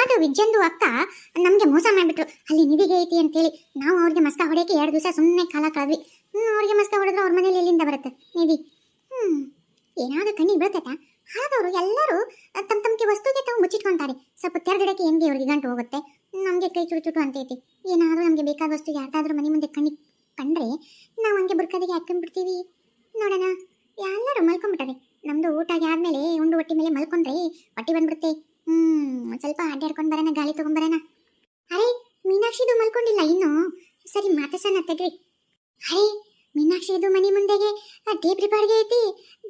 ಅದು ವಿಜ್ಜಂದು ಅಕ್ಕ ನಮಗೆ ಮೋಸ ಮಾಡಿಬಿಟ್ರು. ಅಲ್ಲಿ ನಿಧಿಗೆ ಐತಿ ಅಂತೇಳಿ ನಾವು ಅವ್ರಿಗೆ ಮಸ್ಕ ಹೊಡೆಯಕ್ಕೆ 2 ದಿವಸ ಸುಮ್ಮನೆ ಕಾಲ ಕಳೆದ್ವಿ. ಅವ್ರಿಗೆ ಮಸ್ಕ ಹೊಡೆದ್ರೆ ಅವ್ರ ಮನೇಲಿ ಎಲ್ಲಿಂದ ಬರುತ್ತೆ ನಿಧಿ? ಏನಾದ್ರು ಕಣ್ಣಿಗೆ ಬೀಳ್ತೈತಾ? ಹಾಳದವರು ಎಲ್ಲರೂ ತಮ್ಮ ವಸ್ತುಗೆ ತಾವು ಮುಚ್ಚಿಟ್ಕೊಂತಾರೆ. ಸ್ವಲ್ಪ ತೆರಗಡಕ್ಕೆ ಹೆಂಗೆ ಅವ್ರಿಗೆ ಗಂಟು ಹೋಗುತ್ತೆ, ನಮಗೆ ಕೈ ಚುಟು ಅಂತೈತಿ. ಏನಾದರೂ ನಮಗೆ ಬೇಕಾದ ವಸ್ತು ಯಾರ್ದಾದ್ರೂ ಮನೆ ಮುಂದೆ ಕಣ್ಣಿಗೆ ಕಂಡ್ರೆ ನಾವು ಹಂಗೆ ಬುರ್ಕದಿಗೆ ಹಾಕೊಂಡ್ಬಿಡ್ತೀವಿ. ನೋಡೋಣ, ಎಲ್ಲರೂ ಮಲ್ಕೊಂಡ್ಬಿಟ್ಟಾರೆ. ನಮ್ದು ಊಟ ಆದ್ಮೇಲೆ ಉಂಡು ಹೊಟ್ಟಿ ಮೇಲೆ ಮಲ್ಕೊಂಡ್ರೆ ಹೊಟ್ಟಿ ಬಂದ್ಬಿಡುತ್ತೆ. ಸ್ವಲ್ಪ ಅಡ್ಡಾಡ್ಕೊಂಡು ಬರೋಣ, ಗಾಳಿ ತಗೊಂಡ್ಬರೋಣ. ಅರೆ, ಮೀನಾಕ್ಷಿದು ಮಲ್ಕೊಂಡಿಲ್ಲ ಇನ್ನು. ಸರಿ, ಮಾತಸನ ತೆಗ್ರಿ. ಅರೆ, ಮೀನಾಕ್ಷಿದು ಮನೆ ಮುಂದೆಗೆ ಟೇಪ್ ರಿಪಾರ್ಡ್ಗೆ ಐತಿ.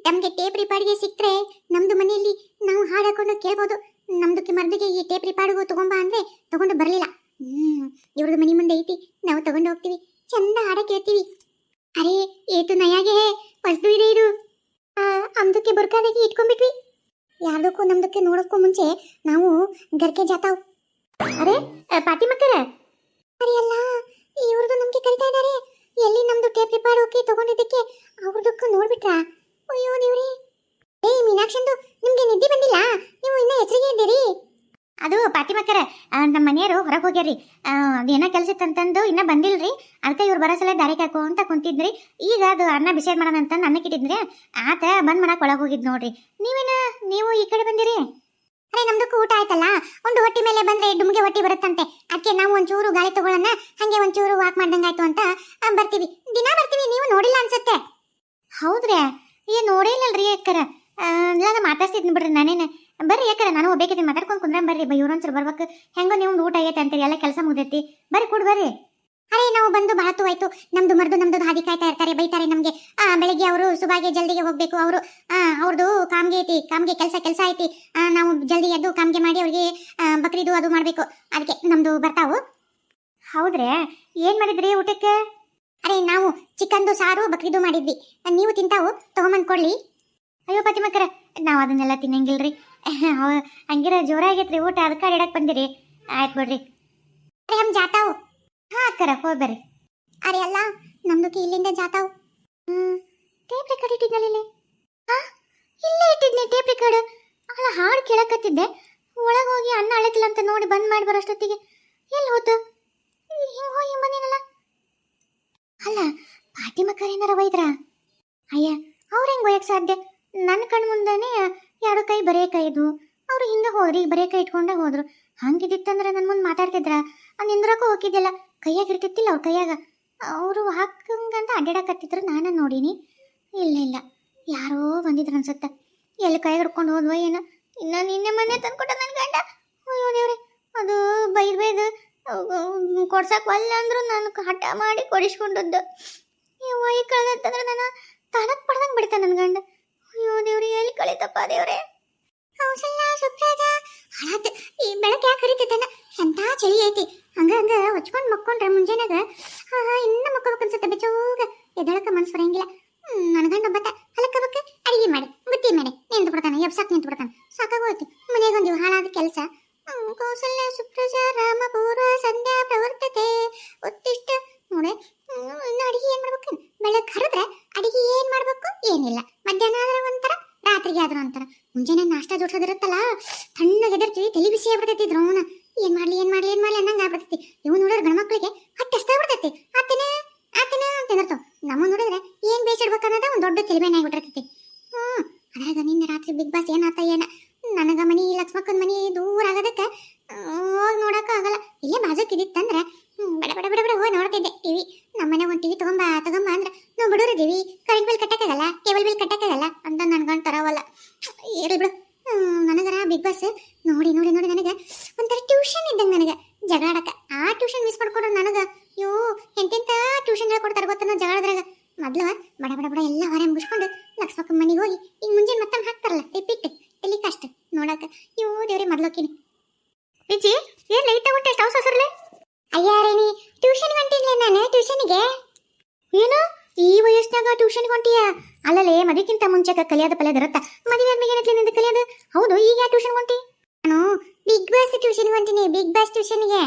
ನಮಗೆ ಟೇಪ್ ರಿಪಾರ್ಡ್ಗೆ ಸಿಕ್ಕರೆ ನಮ್ದು ಮನೆಯಲ್ಲಿ ನಾವು ಹಾಡು ಹಾಕೊಂಡು ಕೇಳ್ಬೋದು. ನಮ್ದಕ್ಕೆ ಮರ್ದಿಗೆ ಈ ಟೇಪ್ ರಿಪಾರ್ಡ್ಗೂ ತಗೊಂಬ ಅಂದ್ರೆ ತಗೊಂಡು ಬರಲಿಲ್ಲ. ಇವ್ರದ್ದು ಮನೆ ಮುಂದೆ ಐತಿ, ನಾವು ತಗೊಂಡು ಹೋಗ್ತೀವಿ, ಚಂದ ಹಾಡ ಕೇಳ್ತೀವಿ. ಅರೆ, ಏತು ನಯಾಗೆ ಹೊಸ್ದು ಇದೆ ಇದು. ಅಮ್ದಕ್ಕೆ ಬುರ್ಕಾದಾಗಿ ಇಟ್ಕೊಂಡ್ಬಿಟ್ವಿ. ಯಾವ್ದಕ್ಕೂ ನಮ್ದಕ್ಕೆ ನೋಡೋಕ್ಕೂ ಮುಂಚೆ ನಾವು ಗರ್ಕೆ ಜಾತಾವ್. ಅರೆ ಪಾತಿಮಕ್ಕರ, ಅರೆ ಅಲ್ಲ, ಇವ್ರದ್ದು ನಮ್ಗೆ ಕರಿತಾ ಇದ್ದಾರೆ. ಎಲ್ಲಿ ನಮ್ದು ಟೇಪ್ ರಿಪಾರ್ಡ್ ಹೋಗಿ ತಗೊಂಡಿದ್ದಕ್ಕೆ ಅವ್ರದಕ್ಕೂ ನೋಡ್ಬಿಟ್ರಾ? ಅಯ್ಯೋ ದೇವ್ರಿ. ಮೀನಾಕ್ಷಂದು ನಿಮ್ಗೆ ನಿದ್ದೆ ಬಂದಿಲ್ಲ? ನೀವು ಇನ್ನೂ ಹೆಸರಿಗೆ ಇದ್ದೀರಿ? ಅದು ಪಾತಿಮಕ್ಕರ, ನಮ್ಮ ಮನೆಯವರು ಹೊರಗೆ ಹೋಗ್ಯಾರ್ರಿ. ಅದೇನೋ ಕೆಲಸ ಇತ್ತಂತಂದು ಇನ್ನೂ ಬಂದಿಲ್ರಿ. ಅದಕ್ಕೆ ಇವ್ರು ಬರೋ ಸಲ ದಾರಿ ಕಾಕು ಅಂತ ಕುಂತಿದ್ರಿ. ಈಗ ಅದು ಅನ್ನ ಬಿಸಿಯಾಗಿ ಮಾಡೋಣ ಅಂತ ಅನ್ನಕ್ಕಿಟ್ಟಿದ್ರಿ. ಆತ ಬಂದ್ ಮಾಡಕ್ಕೆ ಒಳಗೆ ಹೋಗಿದ್ ನೋಡ್ರಿ. ನೀವು ಈ ಕಡೆ ಬಂದಿರಿ? ಅರೆ, ನಮ್ದಕ್ಕೂ ಊಟ ಆಯ್ತಲ್ಲ, ಒಂದು ಹೊಟ್ಟಿ ಮೇಲೆ ಬಂದ್ರೆ ಡುಮ್ಗೆ ಹೊಟ್ಟಿ ಬರುತ್ತಂತೆ. ಅದಕ್ಕೆ ನಾವು ಒಂಚೂರು ಗಾಳಿ ತಗೊಳ್ಳೋಣ, ಹಂಗೆ ಒಂಚೂರು ವಾಕ್ ಮಾಡ್ದಂಗಾಯ್ತು ಅಂತ ಬರ್ತೀವಿ. ದಿನ ಬರ್ತೀವಿ, ನೀವು ನೋಡಿಲ್ಲ ಅನ್ಸುತ್ತೆ. ಹೌದ್ರಿ? ನೋಡೇ ಇಲ್ಲಲ್ರಿ ಯಾಕರ. ನಾನು ಮಾತಾಡ್ತಿದ್ನಿ ಬಿಡ್ರಿ ನಾನೇನು. ಬರ್ರಿ ಯಾಕರ, ನಾನು ಹೋಗ್ಬೇಕಿದ್ದೀನಿ, ಮಾತಾಡ್ಕೊಂಡು ಕುಂದ್ರ ಬರ್ರಿ. ಇವ್ರೊಂದ್ಸರು ಬರ್ಬೇಕು. ಹೆಂಗೋ ನೀವು ಊಟ ಆಗೈತೆ ಅಂತೀರಿ, ಎಲ್ಲ ಕೆಲಸ ಮುಗ್ದೈತಿ. ಬರ್ರಿ ಕೂಡ್ ಬರ್ರಿ. ಅರೆ, ನಾವು ಬಂದು ಬಹಳ ಆಯ್ತು. ನಮ್ದು ನಮ್ದು ಹಾದಿ ಕಾಯ್ತಾ ಇರ್ತಾರೆ, ಬೈತಾರೆ ನಮಗೆ. ಬೆಳಿಗ್ಗೆ ಅವರು ಸುಬಾಗೆ ಜಲ್ದಿಗೆ ಹೋಗ್ಬೇಕು. ಅವ್ರದ್ದು ಕಾಮ್ಗೆ ಕೆಲಸ ಐತಿ. ನಾವು ಜಲ್ದಿ ಎದ್ದು ಕಾಮ್ಗೆ ಮಾಡಿ ಅವ್ರಿಗೆ ಬಕ್ರೀದು ಅದು ಮಾಡ್ಬೇಕು. ಅದಕ್ಕೆ ನಮ್ದು ಬರ್ತಾವು. ಹೌದ್ರಿ? ಏನ್ ಮಾಡಿದ್ರಿ ಊಟಕ್ಕೆ? ಅರೆ, ನಾವು ಚಿಕನ್ದು ಸಾರು ಬಕ್ರೀದು ಮಾಡಿದ್ವಿ. ನೀವು ತಿಂತಾವು, ತಗೊಂಬಂದ್ ಕೊಡ್ಲಿ? ಅಯ್ಯೋ ಪಾತಿಮಕ್ಕರ, ನಾವು ಅದನ್ನೆಲ್ಲ ತಿನ್ನಂಗಿಲ್ರಿ. ಹಂಗಿರ ಜೋರಾಗೈತ್ರಿ ಊಟ, ಅದಕ್ಕೆ ಅಡ್ಯಾಡಕ್ ಬಂದಿರಿ. ಆಯ್ತು ಬಿಡ್ರಿ. ಅರೆ, ಹಮ್ ಜಾತಾವು. ಹಾ ಅಕ್ಕರ, ಹೋಗ್ಬರ್ರಿ. ಅರೆ ಅಲ್ಲ, ನಮ್ದಕ್ಕೆ ಇಲ್ಲಿಂದ ಜಾತಾವು. Tape record ಇಟ್ಟಿದ್ನಲ್ಲಿ. ಇಲ್ಲೇ ಇಟ್ಟಿದ್ನಿ ಟೇಪ್ ರೆಕಾರ್ಡ್. ಅಲ್ಲ, ಹಾಡು ಕೇಳಕತ್ತಿದ್ದೆ. ಒಳಗೆ ಹೋಗಿ ಅನ್ನ ಅಳತಿಲ್ಲ ಅಂತ ನೋಡಿ ಬಂದ್ ಮಾಡಿ ಬರೋಷ್ಟೊತ್ತಿಗೆ ಎಲ್ಲಿ ಹೋತು? ಹಿಂಗೆ ಹೋಗಿ ಬಂದಿನಲ್ಲ. ಅಲ್ಲ, ಪಾತಿಮಕ್ಕರ ಏನಾರ ಒಯ್ದ್ರ? ಅಯ್ಯ, ಅವ್ರು ಹೆಂಗೆ ಒಯ್ಯಕ್ಕೆ ಸಾಧ್ಯ? ನನ್ನ ಕಣ್ ಮುಂದೆನೇ 2 ಕೈ ಬರೇ ಕೈ ಇದ್ವು. ಅವ್ರು ಹಿಂಗೆ ಹೋದ್ರಿ, ಬರೇ ಕೈ ಇಟ್ಕೊಂಡೆ ಹೋದ್ರು. ಹಂಗಿದ್ದಿತ್ತಂದ್ರೆ ನನ್ನ ಮುಂದೆ ಮಾತಾಡ್ತಿದ್ರ, ನಿಂದ್ರಕ್ಕೂ ಹೋಗಿದ್ದಿಲ್ಲ. ಕೈಯಾಗ ಇರ್ತಿತ್ತಿಲ್ಲ ಅವ್ರ ಕೈಯಾಗ. ಅವರು ಹಾಕಂಗಂತ ಅಡ್ಡಾಡಕತ್ತಿದ್ರು, ನಾನು ನೋಡೀನಿ. ಇಲ್ಲ, ಯಾರೋ ಬಂದಿದ್ರು ಅನ್ಸುತ್ತೆ. ಎಲ್ಲಿ ಕೈ ಹಿಡ್ಕೊಂಡು ಹೋದ್ವ ಏನೋ. ಇನ್ನು ನಿನ್ನೆ ಮೊನ್ನೆ ತಂದ್ಕೊಟ್ಟ ನನ್ನ ಗಂಡ. ಅಯ್ಯೋ ದೇವ್ರೆ, ಅದು ಬೈದು ಕೊಡ್ಸಕ್ಕೆ ಒಲ್ಲ ಅಂದ್ರು ನಾನು ಹಠ ಮಾಡಿ ಕೊಡಿಸ್ಕೊಂಡದ್ದು. ಈ ಕಳೆದಂತಂದ್ರೆ ನಾನು ತಾನಕ್ ಪಡ್ದಂಗೆ ಬಿಡ್ತಾನೆ ನನ್ನ ಗಂಡ. ಅಯ್ಯೋ ದೇವ್ರಿ, ಎಲ್ಲಿ ಕಳೀತಪ್ಪ ದೇವ್ರೆ. ಕೌಸಲ್ಯ, ಸುಪ್ರಾಜ, ಹಾಳಾತ. ಈ ಬೆಳಗ್ಗೆ ಯಾಕೆ ಕರಿತೈತನ? ಎಂಥ ಚಳಿ ಐತಿ. ಹಂಗ ಹೊಚ್ಕೊಂಡು ಮಕ್ಕೊಂಡ್ರೆ ಮುಂಜಾನಾಗ ಇನ್ನು ಮಕ್ಕೋಬೇಕು ಅನ್ಸುತ್ತೆ. ಬೆಚ್ಚೋಗ ಎದಳಕ ಮನ್ಸು ಬರಂಗಿಲ್ಲ. ನನ್ನ ಗಂಡ ಒಬ್ಬತ್ತ ಹಲಕಬಕ್ಕ ಅಡಿಗೆ ಮಾಡಿ ಬುತ್ತಿ ಮಾಡಿ ನಿಂತು ಬಿಡ್ತಾನೆ. ಎಬ್ಸಾಕ್ ನಿಂತು ಬಿಡ್ತಾನೆ. ಸಾಕಾಗೋಯ್ತು ಮನೆಗೊಂದು ಹಾಳಾದ ಕೆಲಸ. ಕೌಸಲ್ಯ ಸುಪ್ರಾಜ ರಾಮ ಪೂರ್ವ ಸಂಧ್ಯಾ ಪ್ರವರ್ತತೆ ಉತ್ತಿಷ್ಟ. ನೋಡಿ, ಇನ್ನು ಅಡಿಗೆ ಏನ್ ಮಾಡ್ಬೇಕು? ಬೆಳಗ್ಗೆ ಹರಿದ್ರೆ ಅಡಿಗೆ ಏನ್ ಮಾಡ್ಬೇಕು? ಏನಿಲ್ಲ. ಮಧ್ಯಾಹ್ನ ಆದ್ರೆ ಒಂಥರ, ರಾತ್ರಿಗೆ ಆದ್ರೂ ಒಂಥರ. ಮುಂಜಾನೆ ನಾಷ್ಟ ಜೋಡ್ಸೋದಿರುತ್ತಲ್ಲ, ತಣ್ಣಗೆ ಎದರ್ತೀವಿ, ತಲೆ ಬಿಸಿ ಆಗ್ಬಿಡ್ತೈತಿ. ದ್ರೋಣ ಏನ್ ಮಾಡ್ಲಿ ಅನ್ನಂಗ ಆಗ್ಬಿಡ್ತೈತಿ. ಇವ್ ನೋಡಿದ್ರೆ ಗಣಮಕ್ಳಿಗೆ ಹೊಟ್ಟೆ ಹಸ್ತಾ ಬಿಡ್ತೈತಿ. ಆತನ ಅಂತ ಇರ್ತಾವ. ನಮ್ಮ ನೋಡಿದ್ರೆ ಏನ್ ಬೇಸಿಡ್ಬೇಕನ್ನೋದ ಒಂದು ದೊಡ್ಡ ತಲೆಬೇನೆ ಆಗ್ಬಿಟ್ಟಿರ್ತೈತಿ. ಅದ್ರಾಗ ನಿನ್ನೆ ರಾತ್ರಿ ಬಿಗ್ ಬಾಸ್ ಏನಾತ ಏನ. ನನಗ ಮನಿ ಲಕ್ಷ್ಮಕ್ಕನ ಮನಿ ದೂರ ಆಗೋದಕ್ಕೆ ಹೋಗಿ ನೋಡಕ್ಕ ಆಗಲ್ಲ. ಇಲ್ಲೇ ಬಾಜುಕ್ ಇದಿತ್ತಂದ್ರೆ ಬಡ ಹೋಗಿ ನೋಡ್ತಿದ್ದೆ ಟಿವಿ. ನಮ್ಮನೆ ಒಂದು ಟಿವಿ ತಗೊಂಬ ಅಂದ್ರೆ ನಾವು ಬಡವರಿದ್ದೀವಿ, ಕರೆಂಟ್ ಬಿಲ್ ಕಟ್ಟಕ್ಕಾಗಲ್ಲ, ಕೇಬಲ್ ಬಿಲ್ ಕಟ್ಟಕ್ಕಾಗಲ್ಲ ಅಂತ ನನ್ಗಂಡು ತರವಲ್ಲ. ಇರ್ಲಿ ಬಿಡು. ನನಗರ ಬಿಗ್ ಬಾಸ್ ನೋಡಿ ನನಗೆ ಒಂಥರ ಟ್ಯೂಷನ್ ಇದ್ದಂಗೆ. ನನಗೆ ಜಗಳ ಆಡಕ್ಕೆ ಆ ಟ್ಯೂಷನ್ ಮಿಸ್ ಮಾಡ್ಕೊಂಡ್ರೆ ನನಗೆ ಅಯ್ಯೋ ಎಂತೆಂಥ ಟ್ಯೂಷನ್ ಹೇಳ್ಕೊಡ್ತಾರೆ ಗೊತ್ತ. ಜಗಳದ್ರಾಗ ಮೊದ್ಲು ಬಡ ಎಲ್ಲ ಹೊರ ಮುಗಿಸ್ಕೊಂಡು ಲಕ್ಷ್ಮಕ್ಕನ ಮನೆಗೆ ಹೋಗಿ ಈಗ ಮುಂಜಾನೆ ಮತ್ತೊಮ್ಮೆ ಹಾಕ್ತಾರಲ್ಲ ರಿಪೀಟ್ ತಲೆ ಕಷ್ಟ ನೋಡಕ್ಕೆ. ಇವು ದೇವ್ರೆ ಮೊದ್ಲೋಕಿನಿ. ವಿಜಿ, ಏನ್ ಲೈಟ್ ಆಗ್ಬಿಟ್ಟೆ ಸ್ಟವ್ ಸಸರ್ಲೆ? ಅಯ್ಯಾರೇನಿ, ಟ್ಯೂಷನ್ ಹೊಂಟಿದ್ಲೆ ನಾನು. ಟ್ಯೂಷನ್ಗೆ ಏನು ಈ ವಯಸ್ಸಿನಾಗ ಟ್ಯೂಷನ್ಗೆ ಹೊಂಟಿಯಾ? ಅಲ್ಲಲೇ, ಮದುವೆಗಿಂತ ಮುಂಚೆ ಕಲಿಯೋದು ಪಲ್ಯದ ಇರುತ್ತಾ? ಮದುವೆ ಆದ್ಮೇಲೆ ಏನಕ್ಕೆ ನಿಂದ ಕಲಿಯೋದು? ಹೌದು, ಈಗ ಯಾವ ಟ್ಯೂಷನ್ ಹೊಂಟಿ? ನಾನು ಬಿಗ್ ಬಾಸ್ ಟ್ಯೂಷನ್ಗೆ ಹೊಂಟಿನಿ. ಬಿಗ್ ಬಾಸ್ ಟ್ಯೂಷನ್ಗೆ.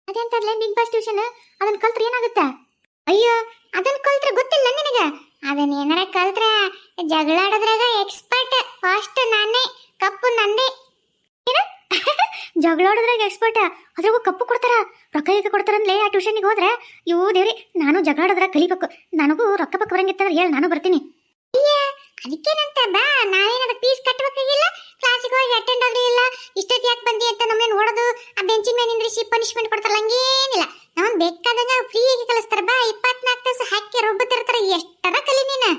ಅದೇಂತರ್ಲೆ ಬಿಗ್ ಬಾಸ್ ಟ್ಯೂಷನ್? ಅದನ್ನ ಕಲ್ತ್ರೆ ಏನಾಗುತ್ತೆ? ಅಯ್ಯೋ, ಅದನ್ನ ಕಲ್ತ್ರೆ ಗೊತ್ತಿಲ್ಲ ನಿನಗೆ? ಅದನ್ನ ಏನಾರ ಕಲ್ತ್ರೆ ಜಗಳ ಆಡೋದ್ರಾಗ ಎಕ್ಸ್ಪರ್ಟ್. ಫಾಸ್ಟ್ ನಾನೇ, ಕಪ್ಪು ನಂದೇ. ಏನು ಜಗಳಾಡೋದ್ರಾಗ ಎಕ್ಸ್ಪರ್ಟ್. ಅದ್ರಾಗೂ ಕಪ್ಪು ಕೊಡ್ತಾರ, ರೊಕ್ಕ ಈಗ ಕೊಡ್ತಾರಂದ್ಲೇ. ಆ ಟ್ಯೂಷನ್ಗೆ ಹೋದ್ರೆ ಇವು ದೇವ್ರಿ, ನಾನು ಜಗಳಾಡೋದ್ರಾಗ ಕಲಿಬೇಕು. ನನಗೂ ರೊಕ್ಕ ಪಕ್ಕ ಬರಂಗಿತ್ತಂದ್ರೆ ಹೇಳಿ, ನಾನು ಬರ್ತೀನಿ. ಅದಕ್ಕೇನಂತ ಬಾ, ನಾವೇನಾದ್ರು ಫೀಸ್ ಕಟ್ಟಬೇಕಾಗಿಲ್ಲ, ಕ್ಲಾಸಿಗೆ ಹೋಗಿ ಅಟೆಂಡ್ ಆದ್ರೂ ಇಲ್ಲ. ಇಷ್ಟೊತ್ತು ಯಾಕೆ ಬಂದಿ ಅಂತ ನಮ್ಮನ್ನ ಹೊಡೆದು ಆ ಬೆಂಚಿನ ಮೇಲೆ ನಿಂದ್ರಿಸಿ ಪನಿಷ್ಮೆಂಟ್ ಕೊಡ್ತಾರಲ್ಲ, ಹಂಗೇನಿಲ್ಲ. ನಮ್ಮನ್ನ ಬೇಕಾದಾಗ ಫ್ರೀಯಾಗಿ ಕಲಿಸ್ತಾರ. ಬಾ, 24 ತಾಸು ಹಾಕಿ ರುಬ್ಬತಿರ್ತಾರ. ಎಷ್ಟರ ಕಲಿ ನೀನು.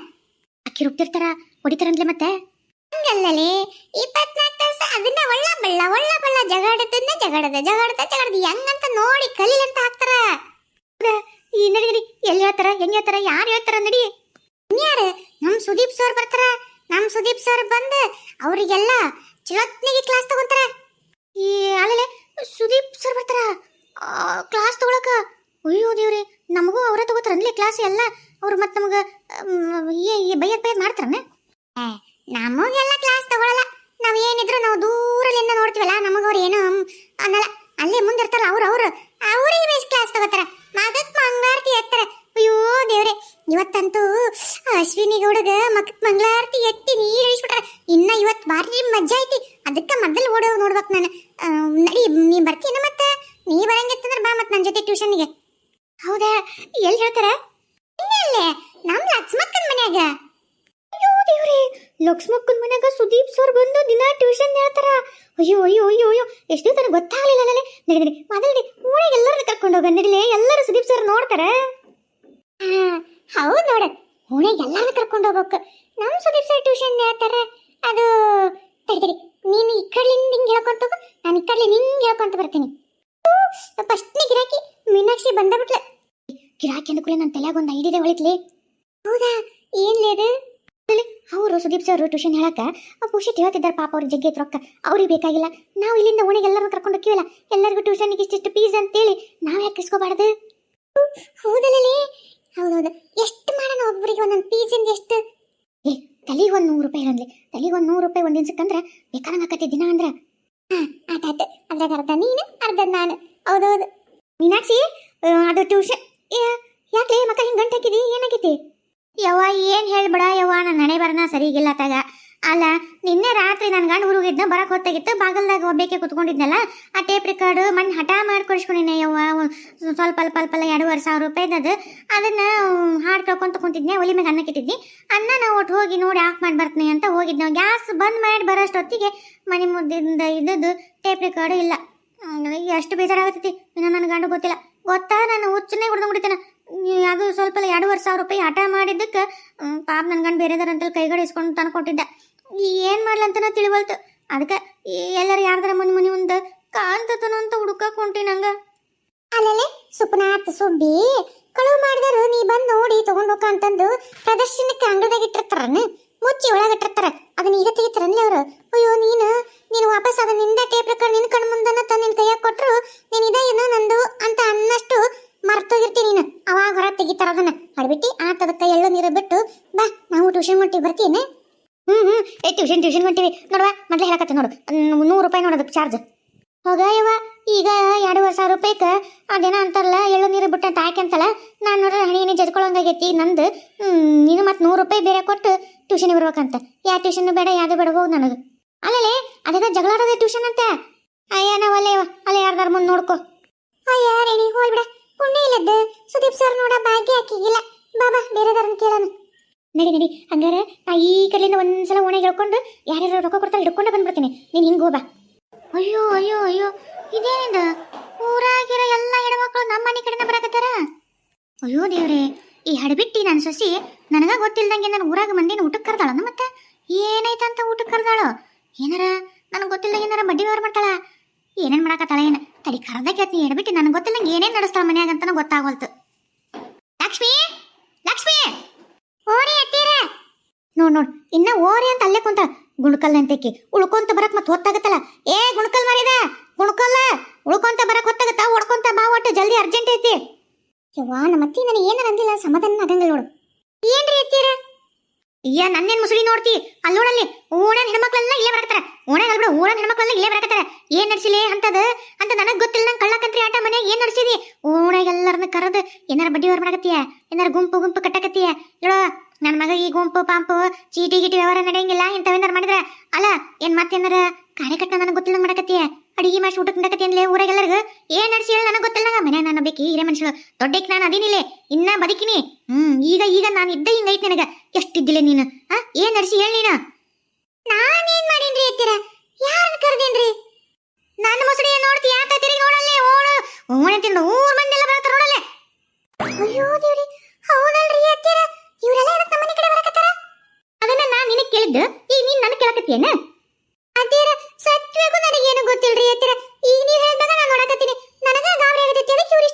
ಹಾಕಿ ರುಬ್ತಿರ್ತಾರ, ಹೊಡಿತಾರಂದ್ಲೆ ಮತ್ತೆ. ಹಂಗಲ್ಲೇ 24 ತಾಸು ಅದನ್ನ ಒಳ್ಳ ಬಳ್ಳ ಜಗಾಡದನ್ನ ಜಗಾಡದ ಹೆಂಗಂತ ನೋಡಿ ಕಲೀಲಂತ ಹಾಕ್ತಾರ. ಈ ನಡಿ ಎಲ್ಲಿ ಹೇಳ್ತಾರ, ಹೆಂಗ್ ಹೇಳ್ತಾರ, ಯಾರು ಹೇಳ್ತಾರ ನಡಿ. ಯಾರು? ನಮ್ ಸುದೀಪ್ ಸರ್ ಬರ್ತಾರ. ನಮ್ ಸುದೀಪ್ ಸರ್ ಬಂದು ಅವರಿಗೆಲ್ಲ ಚಲೋತ್ನಿಗೆ ಕ್ಲಾಸ್ ತಗೊಂತಾರ. ಈ ಅಲ್ಲೇ ಸುದೀಪ್ ಸರ್ ಬರ್ತಾರ ಕ್ಲಾಸ್ ತಗೊಳಕ. ಅಯ್ಯೋ ದೇವ್ರಿ, ನಮಗೂ ಅವರೇ ತಗೋತಾರನ್ಲಿ ಕ್ಲಾಸ್ ಎಲ್ಲ. ಅವ್ರು ಮತ್ತೆ ನಮಗ ಬೈಯದ್ ಮಾಡ್ತಾರನ? ನಮಗೆಲ್ಲ ಕ್ಲಾಸ್ ತಗೊಳಲ್ಲ. ನಾವ್ ಏನಿದ್ರು ನಾವು ದೂರದಿಂದ ನೋಡ್ತೀವಲ್ಲ, ನಮಗವ್ರು ಏನು ಅನ್ನಲ್ಲ. ಅಲ್ಲೇ ಮುಂದಿರ್ತಾರ ಅವ್ರಿಗೆ ಬೇಸ್ ಕ್ಲಾಸ್ ತಗೋತಾರ. ಮಗಕ್ ಮಂಗಳಾರತಿ ಎತ್ತರ. ಅಯ್ಯೋ ದೇವ್ರೆ, ಇವತ್ತಂತೂ ಅಶ್ವಿನಿ ಗೌಡಗ ಮಗಕ್ ಮಂಗಳಾರತಿ ಎತ್ತಿ ನೀರು ಇಳಿಸ್ಬಿಟ್ಟಾರ. ಇನ್ನ ಇವತ್ತು ಭಾರಿ ಮಜ್ಜಾ ಐತಿ. ಅದಕ್ಕೆ ಮೊದಲು ನೋಡ್ಬೇಕು ನಾನು. ನಡಿ, ನೀ ಬರ್ತೀನ? ಮತ್ತೆ ನೀ ಬರಂಗಿತ್ತಂದ್ರೆ ಬಾ ಮತ್ತೆ ನನ್ನ ಜೊತೆ ಟ್ಯೂಷನ್ಗೆ. ಹೌದಾ? ಎಲ್ಲಿ ಹೇಳ್ತಾರ? ಇಲ್ಲೇ ನಮ್ ಲಕ್ಷ್ಮಕ್ಕನ ಮನ್ಯಾಗ. ಅಯ್ಯೋ ದೇವ್ರಿ, ಲಕ್ಷ್ಮಕ್ಕನ ಮನ್ಯಾಗ ಸುದೀಪ್ ಸರ್ ಬಂದು ದಿನ ಟ್ಯೂಷನ್ ಹೇಳ್ತಾರ. ಅಯ್ಯೋ ಅಯ್ಯೋ ಅಯ್ಯೋ ಅಯ್ಯೋ, ಎಷ್ಟು ನನಗೆ ಗೊತ್ತಾಗಲಿಲ್ಲ. ನಡಿ ಮೊದಲೇ ಊರಿಗೆ ಎಲ್ಲರನ್ನ ಕರ್ಕೊಂಡು ಹೋಗ. ನಡಿಲೆ, ಎಲ್ಲರೂ ಸುದೀಪ್ ಸರ್ ನೋಡ್ತಾರ. ಹೌದು ನೋಡ, ಓಣಿಗೆ ಎಲ್ಲಾರನ್ನ ಕರ್ಕೊಂಡು ಹೋಗ್ಬೇಕು. ನಮ್ ಸುದೀಪ್ ಸರ್ ಟ್ಯೂಷನ್ ಹೇಳ್ತಾರ. ಅದು ತಡಿ, ನೀನು ಈ ಕಡೆಯಿಂದ ಹಿಂಗೆ ಹೇಳ್ಕೊಂತ ಹೋಗು, ನಾನು ಈ ಕಡೆ ನಿಂಗೆ ಹೇಳ್ಕೊಂತ ಬರ್ತೀನಿ. ಫಸ್ಟ್ನೇ ಗಿರಾಕಿ ಮೀನಾಕ್ಷಿ ಬಂದಬಿಟ್ಲೆ. ಗಿರಾಕಿ ಅಂದ್ಕೂಲೆ ನನ್ನ ತಲೆಯಾಗ ಒಂದು ಐಡಿಯಾ ಹೊಳಿತ್ಲಿ. ಹೌದಾ? ಏನ್ಲೇ ಅದು? ಅವರು ಸುದೀಪ್ ಸರ್ ಟ್ಯೂಷನ್ ಹೇಳಕ್ಕ ಪುಷಿತ್ ಹೇಳ್ತಿದ್ದಾರೆ. ಪಾಪ ಅವ್ರಿಗೆ ಜಗ್ಗಿ ರೊಕ್ಕ, ಅವ್ರಿಗೆ ಬೇಕಾಗಿಲ್ಲ. ನಾವು ಇಲ್ಲಿಂದ ಓಣಿಗೆ ಎಲ್ಲರೂ ಕರ್ಕೊಂಡು ಹೋಗ್ತೀವಲ್ಲ, ಎಲ್ಲರಿಗೂ ಟ್ಯೂಷನ್ಗೆ ಇಷ್ಟಿಷ್ಟು ಫೀಸ್ ಅಂತೇಳಿ ನಾವು ಯಾಕೆ ಇಸ್ಕೋಬಾರ್ದು? ಹೌದಲ್ಲೇ? ಹೌದೌದು. ಎಷ್ಟು ಮಾಡೋಣ ಒಬ್ಬರಿಗೆ ಒಂದೊಂದು ಫೀಸಿಂದ ಎಷ್ಟು? ತಲೆಗೆ ಒಂದು 100 ರೂಪಾಯಿ ಇರಲಿ. ತಲೆಗೆ ಒಂದು 100 ರೂಪಾಯಿ ಒಂದು ದಿವ್ಸಕ್ಕಂದ್ರೆ ಬೇಕಾದಂಗೆ ಆಕತಿ ದಿನ ಅಂದ್ರೆ. ಆಟಾತ, ಅದ್ರಾಗ ಅರ್ಧ ನೀನು ಅರ್ಧ ನಾನು. ಹೌದೌದು. ಮೀನಾಕ್ಷಿ, ಅದು ಟ್ಯೂಷನ್ ಯಾಕೆ ಮಕ್ಕ ಹಿಂಗೆ ಗಂಟೆ ಹಾಕಿದಿ? ಏನಾಗೈತಿ? ಯವ್ವ ಏನು ಹೇಳ್ಬೇಡ ಯವ್ವ, ನನ್ನ ಹಣೆ ಬರನ ಸರಿಗಿಲ್ಲ ತಗ. ಅಲ್ಲ, ನಿನ್ನೆ ರಾತ್ರಿ ನನ್ನ ಗಂಡು ಊರಿಗಿದ್ನ ಬರಕ್ಕೆ ಹೊತ್ತಾಗಿತ್ತು. ಬಾಗಲ್ದಾಗ ಒಬ್ಬೇಕೆ ಕುತ್ಕೊಂಡಿದ್ನಲ್ಲ, ಆ ಟೇಪ್ ರೆಕಾರ್ಡು ಮಣ್ಣು ಹಠ ಮಾಡ್ಕೊಡಿಸ್ಕೊಂಡಿನಿ ಯವ್ವ. ಸ್ವಲ್ಪ 2,500 ರೂಪಾಯಿದದು. ಅದನ್ನು ಹಾಡು ಕೇಳ್ಕೊಂತ ಕುಂತಿದ್ನೆ. ಒಲಿ ಮ್ಯಾಗ ಅನ್ನಕ್ಕೆ ಇಟ್ಟಿದ್ನಿ. ಅನ್ನ ನಾವು ಒಟ್ಟು ಹೋಗಿ ನೋಡಿ ಆಫ್ ಮಾಡಿ ಬರ್ತೀನಿ ಅಂತ ಹೋಗಿದ್ದೆ. ಗ್ಯಾಸ್ ಬಂದ್ ಮಾಡಿ ಬರೋಷ್ಟೊತ್ತಿಗೆ ಮನೆ ಮುದ್ದಿಂದ ಇದ್ದದ್ದು ಟೇಪ್ ರೆಕಾರ್ಡು ಇಲ್ಲ. ಎಷ್ಟು ಬೇಜಾರಾಗತ್ತೈತಿ. ಇನ್ನು ನನ್ನ ಗಂಡು ಗೊತ್ತಿಲ್ಲ. ಗೊತ್ತಾ, ನಾನು ಹುಚ್ಚನ್ನೇ ಹೊಡೆದು ಬಿಡ್ತೇನೆ. ಅದು ಸ್ವಲ್ಪ 2,500 ರೂಪಾಯಿ ಹಠ ಮಾಡಿದ್ದಕ್ಕೆ ಪಾಪ ನನ್ನ ಗಂಡು ಬೇರೆದಾರಂತಲ್ಲಿ ಕೈಗಡೆ ಇಸ್ಕೊಂಡು ತಂದು ಕೊಟ್ಟಿದ್ದ. ಏನು ಮಾಡ್ಲಂತನ ತಿಳಿವಲ್ತು. ಅದಕ್ಕೆ ಎಲ್ಲರೂ ಯಾರ್ದಾರ ಮನೆ ಮುಂದೆ ಕಾಂತತನ ಅಂತ ಹುಡುಕಕ್ಕೆ ಹೊಂಟಿ ನಂಗೆ. ಅಲ್ಲೇ ಸುಪ್ನಾಥ್ ಸುಬ್ಬಿ ಕಳುವು ಮಾಡಿದಾರು. ನೀ ಬಂದು ನೋಡಿ ತಗೊಂಡು ಹೋಗ ಅಂತಂದು ಪ್ರದರ್ಶನಕ್ಕೆ ಅಂಗಡಿದಾಗ ಇಟ್ಟಿರ್ತಾರನ್ನ, ಮುಚ್ಚಿ ಒಳಗಿಟ್ಟಿರ್ತಾರ. ಅದನ್ನ ಈಗ ತೆಗಿತಾರನ್ಲಿ ಅವರು. ಅಯ್ಯೋ, ನೀನು ವಾಪಸ್ ಅದನ್ನಿಂದ ಟೇಪ್ ರೆಕಾರ್ಡ್ ನಿನ್ನ ಕಣ್ಣು ಮುಂದನ ತಂದು ನಿನ್ನ ಕೈಯಾಗ ಕೊಟ್ಟರು, ನೀನು ಇದೇನೋ ನಂದು ಅಂತ ಅನ್ನಷ್ಟು ಮರ್ತೋಗಿರ್ತೀನಿ ನೀನು. ಅವಾಗ ಹೊರ ತೆಗಿತಾರ ಅದನ್ನ. ಅಡ್ಬಿಟ್ಟು ಆತದಕ್ಕೆ ಎಳ್ಳು ನೀರು ಬಿಟ್ಟು ಬಾ, ನಾವು ಟ್ಯೂಷನ್ ಹೊಂಟಿವಿ, ಬರ್ತೀನಿ. ಟ್ಯೂಷನ್ ಹೊಂಟಿವಿ ನೋಡುವ. ಮೊದಲೇ ಹೇಳಕತ್ತೆ ನೋಡು, 100 ರೂಪಾಯಿ ನೋಡೋದಕ್ಕೆ ಚಾರ್ಜ್. ಹೋಗಯ್ಯವ, ಈಗ 2,500 ರೂಪಾಯಿಗೆ ಅದೇನೋ ಅಂತಾರಲ್ಲ, ಎಳ್ಳು ನೀರು ಬಿಟ್ಟು ಅಂತ ಹಾಕ್ಯಂತಲ್ಲ. ನಾನು ನೋಡ್ರೆ ಹಣಿ ಜಜ್ಕೊಳ್ಳೋಂಗಾಗೈತಿ ನಂದು. ನೀನು ಮತ್ತೆ 100 ರೂಪಾಯಿ ಬೇರೆ ಕೊಟ್ಟು ಟ್ಯೂಷನ್ಗೆ ಬರ್ಬೇಕಂತ. ಯಾವ ಟ್ಯೂಷನ್ ಬೇಡ, ಯಾವುದು ಬೇಡ, ಹೋಗಿ ನನಗೆ. ಅಲ್ಲೇ ಅದೇ ಜಗಳಾಡೋದೇ ಟ್ಯೂಷನ್ ಅಂತ. ಅಯ್ಯ, ನಾವು ಅಲ್ಲೇ ಯಾರ್ದಾರ ಮುಂದೆ ನೋಡ್ಕೊ. ಅಯ್ಯ ರೇಣಿ, ಹೋಗ್ಬಿಡ. ಪುಣ್ಯ ಇಲ್ಲದ್ದು ಸುದೀಪ್ ಸರ್ ನೋಡ ಭಾಗ್ಯ ಹಾಕಿಗಿಲ್ಲ. ಬಾಬಾ, ಬೇರೆದಾರನ್ನ ಕೇಳೋಣ. ನಡಿ. ಹಂಗಾರೆ ಈ ಕಡೆಯಿಂದ ಒಂದ್ಸಲ ಓಣೆಗೆ ಹೇಳ್ಕೊಂಡು ಯಾರ್ಯಾರು ರೊಕ್ಕ ಕೊಡ್ತಾರೆ ಹಿಡ್ಕೊಂಡೆ ಬಂದ್ಬಿಡ್ತೀನಿ. ನೀನು ಹಿಂಗೆ ಹೋಗ್ಬಾ. ಅಯ್ಯೋ ಅಯ್ಯೋ ಅಯ್ಯೋ, ಇದೇನಿದ? ಊರಾಗಿರೋ ಎಲ್ಲ ಹೆಣ್ಮಕ್ಳು ನಮ್ಮ ಮನೆ ಕಡೆನ ಬರಾಕತ್ತಾರ. ಅಯ್ಯೋ ದೇವ್ರೆ, ಈ ಹಡಬಿಟ್ಟಿ ನನ್ನ ಸೊಸಿ ನನಗ ಗೊತ್ತಿಲ್ದಂಗೆ ನನ್ನ ಊರಾಗ ಮಂದಿನ ಊಟಕ್ಕೆ ಕರ್ದಾಳ. ಮತ್ತೆ ಏನೈತಂತ ಊಟಕ್ಕೆ ಕರ್ದಾಳು? ಏನಾರ ನನಗೆ ಗೊತ್ತಿಲ್ದಂಗೆ ಏನಾರ ಬಡ್ಡಿ ವ್ಯವಹಾರ ಮಾಡ್ತಾಳ? ಏನೇನು ಮಾಡಕತ್ತಾಳ ಏನು? ತಡಿ, ಕರ್ದ ಕೇಳ್ತೀನಿ. ಎಡ್ಬಿಟ್ಟು ನನಗೆ ಗೊತ್ತಿಲ್ಲಂಗೆ ಏನೇನು ನಡೆಸ್ತಾಳ ಮನ್ಯಾಗ ಅಂತ ಗೊತ್ತಾಗೋಲ್ತು. ಲಕ್ಷ್ಮಿ, ಓರಿ ಅತ್ತೀರ ನೋಡ್ ಇನ್ನ ಓರಿ ಅಂತ ಅಲ್ಲೇ ಕುಂತ. ಗುಣಕಲ್ ಅಂತೇಕಿ ಉಳ್ಕೊಂತ ಬರಕ್ ಮತ್ತೆ ಹೊತ್ತಾಗತ್ತಲ್ಲ. ಏ ಗುಣಕಲ್ ಮಾಡಿದ, ಗುಣಕಲ್ಲ ಉಳ್ಕೊಂತ ಬರಕ್ ಹೊತ್ತಾಗತ್ತ. ಓಡ್ಕೊಂತ ಬಾ, ಒಟ್ಟು ಜಲ್ದಿ ಅರ್ಜೆಂಟ್ ಐತಿ. ಯವ್ವಾ, ನಮ್ಮತ್ತಿ ನನಗೆ ಏನಾರ ಅಂದಿಲ್ಲ, ಸಮಾಧಾನ ಆಗಂಗಿಲ್ಲ ನೋಡು. ಏನ್ರಿ ಅತ್ತೀರ? ಅಯ್ಯ, ನನ್ನೇನು ಮುಸುಳಿ ನೋಡ್ತಿ? ಅಲ್ಲಿ ನೋಡಲ್ಲಿ ಓಣನ್ ಹೆಣ್ಮಕ್ಳೆಲ್ಲ ಇಲ್ಲೇ ಬರಕತ್ತಾರ. ಓಣಾಗ ಅಲ್ಬಿಡ, ಓಣನ್ ಹೆಣ್ಮಕ್ಳೆಲ್ಲ ಇಲ್ಲೇ ಬರಕತ್ತಾರ. ಏನ್ ನಡ್ಸಿಲಿ ಅಂತ ನನಗ್ ಗೊತ್ತಿಲ್ಲ. ನಂಗೆ ಕಳ್ಳಕಂತ್ರಿ ಆಟ ಮನ್ಯಾಗ ಏನ್ ನಡ್ಸಿದಿ? ಓಣಾಗ ಎಲ್ಲರನ್ನ ಕರೆದು ಏನಾರ ಬಡ್ಡಿ ವ್ಯವಹಾರ ಮಾಡಕತ್ತೀಯ? ಏನಾರ ಗುಂಪು ಕಟ್ಟಕತ್ತೀಯ? ಹೇಳೋ, ನನ್ನ ಮಗ ಈ ಗುಂಪು ಪಾಂಪು ಚೀಟಿ ಗಿಟಿ ವ್ಯವಹಾರ ನಡೆಯಂಗಿಲ್ಲ ಇಂಥವೇನಾರ ಮಾಡಿದ್ರೆ ಅಲ್ಲ ಏನ್ ಮತ್ತೇನಾರ ಕಾರ್ಯಕರ್ತ ನನಗೆ ಗೊತ್ತಿಲ್ಲ ಮಾಡಕತ್ತೀಯ ಅಡಿಗೆ ಮಾಡಿ ಊಟಕ್ಕೆ ಮಾಡಕತ್ತಿ ಅನ್ಲೇ ಊರಾಗೆಲ್ಲರಿಗೂ ಏನ್ ನಡೆಸಿ ಹೇಳಿ ನನಗೆ ಗೊತ್ತಿಲ್ಲ ಮನೆ ನಾನು ಬೇಕಿ ಹಿರೇ ಮನುಷ್ಯಳು ದೊಡ್ಡಕ್ಕೆ ನಾನು ಅದೀನಿಲ್ಲೇ ಇನ್ನ ಬದುಕಿನಿ ಈಗ ನಾನು ಇದ್ದ ಹಿಂಗೈತಿ ನನಗ ಎಷ್ಟಿದ್ದಿಲ್ಲ ನೀನು ಏನ್ ನಡೆಸಿ ಹೇಳಿ ನೀನು ನಾನೇನ್ ಮಾಡೀನ್ರಿ ಅತ್ತೀರ ಯಾರನ್ನ ಕರ್ದೇನ್ರಿ ನನ್ನ ಮುಸುಡಿ ನೋಡ್ತಿ ಯಾಕ ತಿರುಗಿ ನೋಡಲ್ಲೇ ಓಣೆ ತಿಂದು ಊರ್ ಮಂದಿಲ್ಲ ಬರ್ತಾರ ನೋಡಲ್ಲೇ ಅಯ್ಯೋ ದೇವ್ರಿ ಹೌದಲ್ರಿ ಅತ್ತೀರ ಇವರೆಲ್ಲ ಏನಕ್ಕೆ ನಮ್ಮ ಮನೆ ಕಡೆ ಬರಕತ್ತಾರ ಅದನ್ನ ನಾನು ನಿನಗೆ ಕೇಳಿದ್ದು ಈಗ ನೀನ್ ನನಗೆ ಕೇಳಕತ್ತೀಯೇನ ಅತ್ತೀರ ಸತ್ಯಕ್ಕೂ ನನಗೇನು ಗೊತ್ತಿಲ್ರಿ ಅತ್ತೀರ ಈಗ ನೀವು ಹೇಳಿದಾಗ ನಾನು ನೋಡಕತ್ತೀನಿ ನನಗ ಗಾಬರಿ ಆಗತೈತಿ ಅದಕ್ಕೆ ಇವ್ರು